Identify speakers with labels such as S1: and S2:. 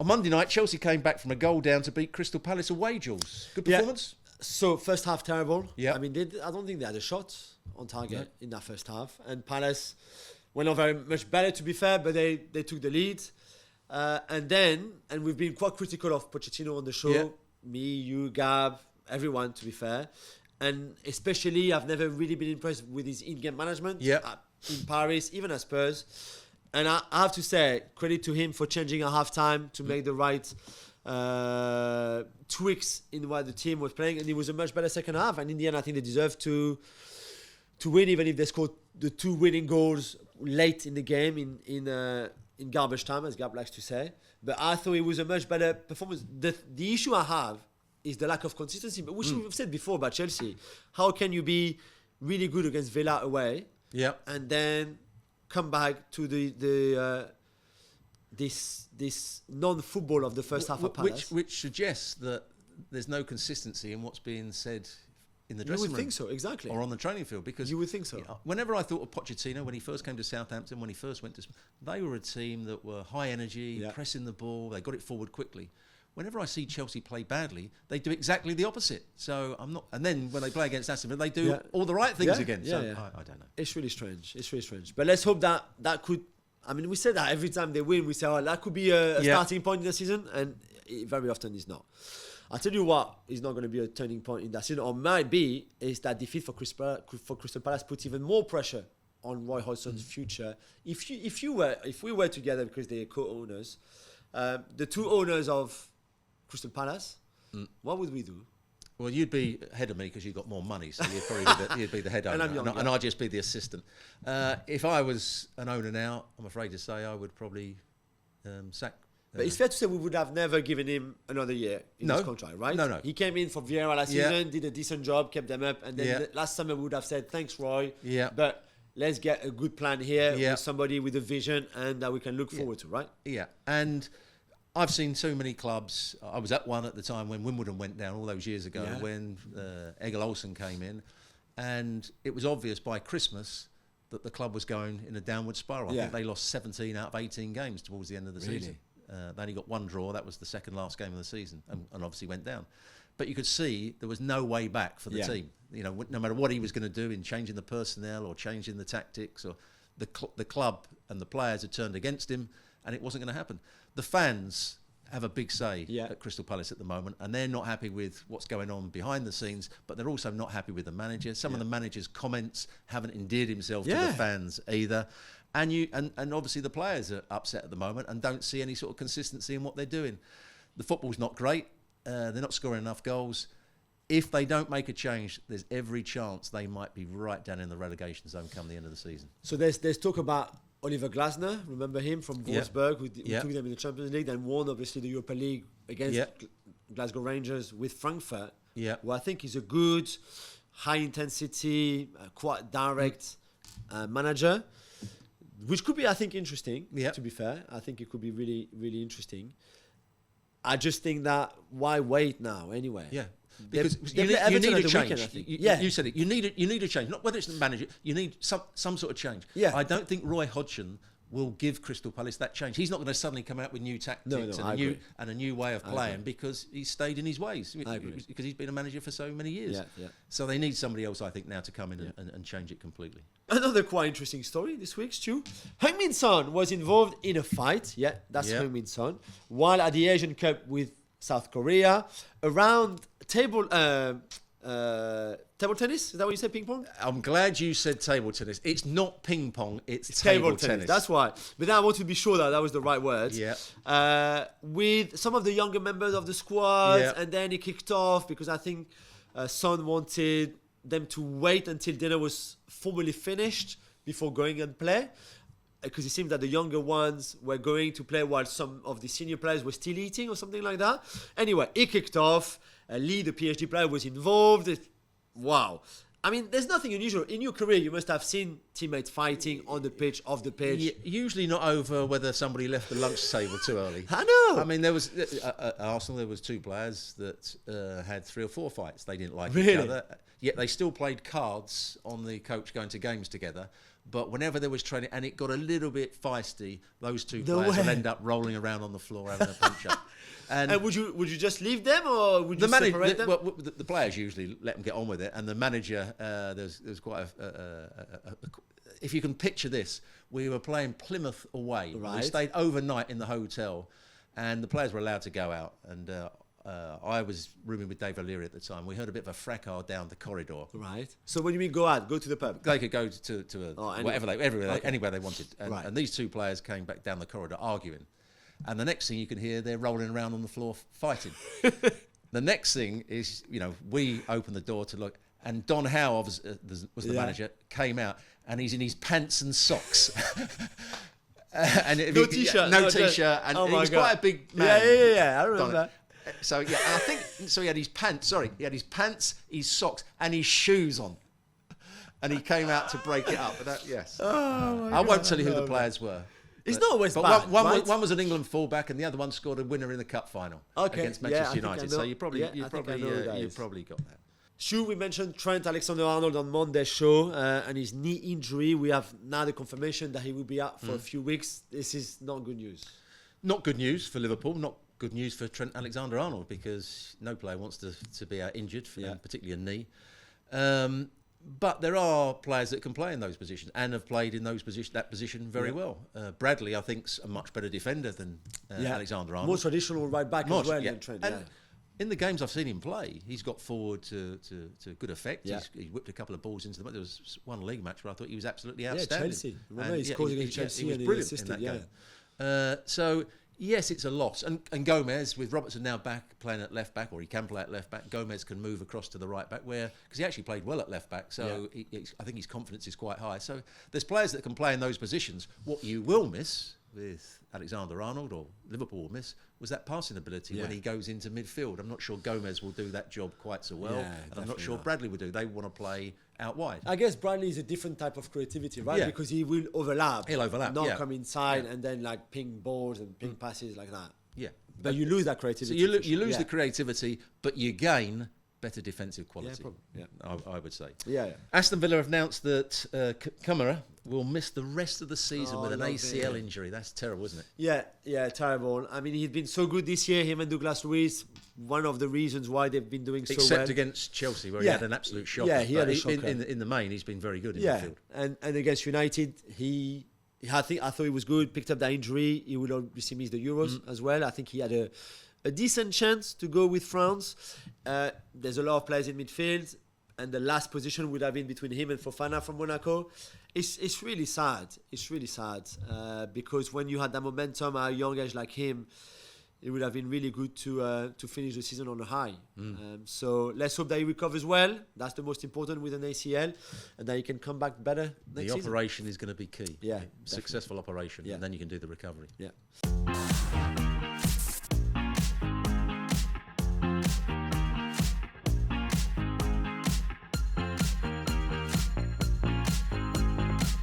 S1: On Monday night, Chelsea came back from a goal down to beat Crystal Palace away, Jules. Good performance?
S2: So, first half, terrible.
S1: Yeah.
S2: I mean, I don't think they had a shot on target in that first half. And Palace went on very much better, to be fair, but they took the lead. And we've been quite critical of Pochettino on the show.
S1: Yeah.
S2: Me, you, Gab, everyone, to be fair. And especially, I've never really been impressed with his in-game management in Paris, even at Spurs. And I have to say, credit to him for changing at halftime to make the right tweaks in what the team was playing. And it was a much better second half. And in the end, I think they deserved to win, even if they scored the 2 winning goals late in the game in garbage time, as Gab likes to say. But I thought it was a much better performance. The issue I have is the lack of consistency, which we've said before about Chelsea. How can you be really good against Villa away and then come back to this non-football of the first half of Palace?
S1: Which suggests that there's no consistency in what's being said in the dressing room.
S2: You would think so, exactly.
S1: Or on the training field. Because
S2: you would think so.
S1: Whenever I thought of Pochettino, when he first came to Southampton, when he first went to... They were a team that were high energy, pressing the ball, they got it forward quickly. Whenever I see Chelsea play badly, they do exactly the opposite. So I'm not... And then when they play against Aston Villa, they do all the right things again. So I don't know.
S2: It's really strange. But let's hope that could... I mean, we say that every time they win, we say, oh, that could be a starting point in the season. And it very often is not. I'll tell you what is not going to be a turning point in that season, or might be, is that defeat for Crystal Palace puts even more pressure on Roy Hodgson's future. If we were together, because they're co-owners, the 2 owners of Crystal Palace, what would we do?
S1: Well, you'd be ahead of me because you've got more money, so you'd probably you'd be the head owner, and I'd just be the assistant. If I was an owner now, I'm afraid to say I would probably sack.
S2: But it's fair to say we would have never given him another year in his contract, right?
S1: No.
S2: He came in for Vieira last season, did a decent job, kept them up, and then last summer we would have said, thanks, Roy, but let's get a good plan here with somebody with a vision and that we can look forward to, right?
S1: Yeah, and I've seen so many clubs. I was at one at the time when Wimbledon went down all those years ago when Egil Olsen came in, and it was obvious by Christmas that the club was going in a downward spiral. I think they lost 17 out of 18 games towards the end of the season. They only got 1 draw. That was the second last game of the season, and obviously went down. But you could see there was no way back for the team. You know, no matter what he was going to do in changing the personnel or changing the tactics, or the club and the players had turned against him, and it wasn't going to happen. The fans have a big say at Crystal Palace at the moment, and they're not happy with what's going on behind the scenes, but they're also not happy with the manager. Some of the manager's comments haven't endeared himself to the fans either. And obviously the players are upset at the moment and don't see any sort of consistency in what they're doing. The football's not great. They're not scoring enough goals. If they don't make a change, there's every chance they might be right down in the relegation zone come the end of the season.
S2: So there's talk about Oliver Glasner. Remember him from Wolfsburg, who took them in the Champions League, then won obviously the Europa League against Glasgow Rangers with Frankfurt. Who I think is a good, high intensity, quite direct manager. Which could be, I think, interesting, to be fair. I think it could be really, really interesting. I just think that why wait now anyway?
S1: Yeah. Because you need a change.
S2: Weekend,
S1: you said it. You need a change. Not whether it's the manager. You need some sort of change.
S2: Yeah.
S1: I don't think Roy Hodgson will give Crystal Palace that change. He's not going to suddenly come out with new tactics and a new way of playing because he's stayed in his ways. Because he's been a manager for so many years. So they need somebody else, I think, now to come in and change it completely.
S2: Another quite interesting story this week, Stu. Heung-min's son was involved in a fight. That's Heung-min's son. While at the Asian Cup with South Korea, around table tennis. Is that what you said? Ping pong?
S1: I'm glad you said table tennis. It's not ping pong. It's table tennis.
S2: That's why. But then I want to be sure that was the right word. With some of the younger members of the squad, and then it kicked off because I think Son wanted them to wait until dinner was formally finished before going and play. Because it seemed that the younger ones were going to play while some of the senior players were still eating or something like that. Anyway, it kicked off. Lee, the PhD player, was involved. Wow. I mean, there's nothing unusual. In your career, you must have seen teammates fighting on the pitch, off the pitch.
S1: Usually not over whether somebody left the lunch table too early.
S2: I know.
S1: I mean, there was at Arsenal, there was 2 players that had 3 or 4 fights. They didn't like each other. Yet they still played cards on the coach going to games together. But whenever there was training and it got a little bit feisty, those two players will end up rolling around on the floor having a punch-up.
S2: And would you just leave them, or would you separate them?
S1: Well, the players usually let them get on with it, and the manager, there's quite if you can picture this, we were playing Plymouth away.
S2: Right.
S1: We stayed overnight in the hotel, and the players were allowed to go out. And I was rooming with Dave O'Leary at the time. We heard a bit of a fracas down the corridor.
S2: Right. So when you mean go out, go to the pub?
S1: They could go to anywhere they wanted. And these two players came back down the corridor arguing. And the next thing you can hear, they're rolling around on the floor fighting. The next thing is, we open the door to look, and Don Howe was the manager, came out, and he's in his pants and socks. And
S2: no t-shirt.
S1: No t-shirt. And he's quite a big man.
S2: Yeah. I remember that.
S1: So, and I think, he had his pants, his socks, and his shoes on. And he came out to break it up. But I won't tell you who the players were.
S2: It's not always
S1: bad.
S2: One
S1: was an England fullback, and the other one scored a winner in the cup final against Manchester United. So you probably got that.
S2: Sure, we mentioned Trent Alexander-Arnold on Monday's show and his knee injury. We have now the confirmation that he will be out for a few weeks. This is not good news. Not good news
S1: for Liverpool. Not good news for Trent Alexander-Arnold, because no player wants to be out injured, particularly a knee. But there are players that can play in those positions and have played in that position very well. Bradley, I think, is a much better defender than Alexander-Arnold.
S2: More traditional right back as well than Trent.
S1: And in the games I've seen him play, he's got forward to good effect. Yeah. He whipped a couple of balls into the... There was one league match where I thought he was absolutely outstanding.
S2: Chelsea. Remember, he scored against Chelsea
S1: he was brilliant in that game. So... yes, it's a loss. And Gomez, with Robertson now back playing at left back, or he can play at left back, Gomez can move across to the right back, because he actually played well at left back, so I think his confidence is quite high. So there's players that can play in those positions. What you will miss with Alexander-Arnold, or Liverpool will miss, was that passing ability when he goes into midfield. I'm not sure Gomez will do that job quite so well, and I'm not sure Bradley will do. They want to play out wide.
S2: I guess Bradley is a different type of creativity, right?
S1: Yeah.
S2: Because he will overlap.
S1: He'll overlap,
S2: not come inside and then ping balls and ping passes like that.
S1: Yeah.
S2: But you lose that creativity.
S1: So you lose the creativity, but you gain better defensive quality. I would say.
S2: Yeah.
S1: Aston Villa have announced that Kamara will miss the rest of the season with an ACL injury. That's terrible, isn't it?
S2: Yeah, terrible. I mean, he's been so good this year, him and Douglas Luiz. One of the reasons why they've been doing so well.
S1: Except against Chelsea, where he had an absolute shocker.
S2: Yeah, he had a shocker.
S1: In the main, he's been very good in the field.
S2: And against United, I thought he was good, picked up that injury. He will obviously miss the Euros as well. I think he had a decent chance to go with France. There's a lot of players in midfield, and the last position would have been between him and Fofana from Monaco. It's really sad. It's really sad because when you had that momentum at a young age like him, it would have been really good to finish the season on a high. So let's hope that he recovers well. That's the most important with an ACL, and that he can come back better next season.
S1: The operation is going to be key.
S2: Yeah,
S1: successful operation, and then you can do the recovery.
S2: Yeah.